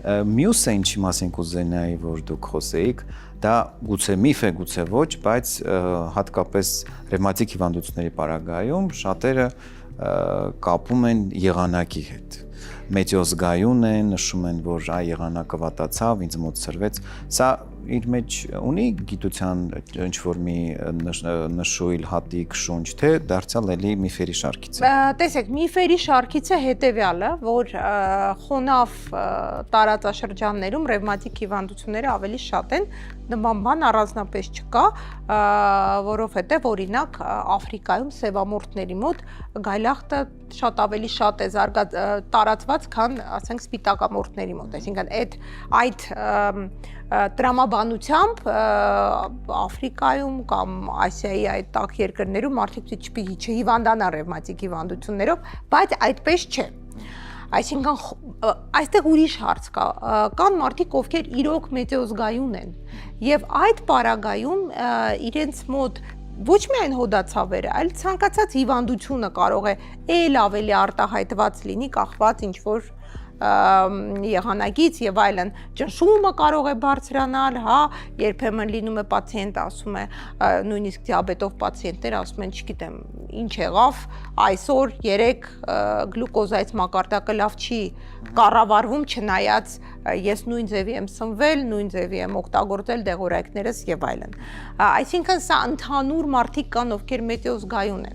Մյուսը ինչի մասին կուզենայի, որ դուք խոսեիք, դա գուցե միֆ է, գուցե ոչ, բայց հատկապես ռևմատիկ հիվանդությունների պարագայում շատերը կապում են եղանակի հետ։ Մեծիոզգայուն են, նշում են, որ եղանակը վատացավ, ինձ մոտ սրվեց։ Սա իր մեջ ունի գիտության ինչ-որ մի նշույլ, հատիկ, շունչ, թե դարձյալ էլի միֆերի շարքից է։ Տեսեք, միֆերի շարքից է հետևյալը, որ խոնավ տարածաշրջաններում ռևմատիկ հիվանդությունները ավելի շատ են, նման բան առանձնապես չկա, որովհետև օրինակ Աֆրիկայում սևամորթների մոտ գայլախտը շատ ավելի շատ է տարածված, քան ասենք սպիտակամորթների մոտ, այսինքն այդ տրամաբանությամբ Աֆրիկայում կամ Ասիայի այդ տաք երկրներում մարդիկ չհիվանդանան ռևմատիկ հիվանդություններով, բայց այդպես չէ։ Այսինքն այստեղ ուրիշ հարց կա, կան մարդիկ, ովքեր իրոք մեծիոզգայուն են, եւ այդ պարագայում իրենց մոտ ոչ միայն հոդացավերը, այլ ցանկացած հիվանդությունը կարող է ել ավելի արտահայտված լինի, կախված ինչ-որ եղանակից եւ այլն, ճնշումը կարող է բարձրանալ, հա, երբեմն լինում է պացիենտը ասում է, նույնիսկ դիաբետով պացիենտներ ասում են, չգիտեմ, ինչ եղավ, այսօր 3 գլուկոզայից մակարդակը լավ չի կառավարվում, չնայած ես նույն ձևի եմ սնվել, նույն ձևի եմ օգտագործել դեղորայքներս եւ այլն։ Այսինքն սա ընդհանուր մարդիկ կան, ովքեր մեծիոզգայուն են։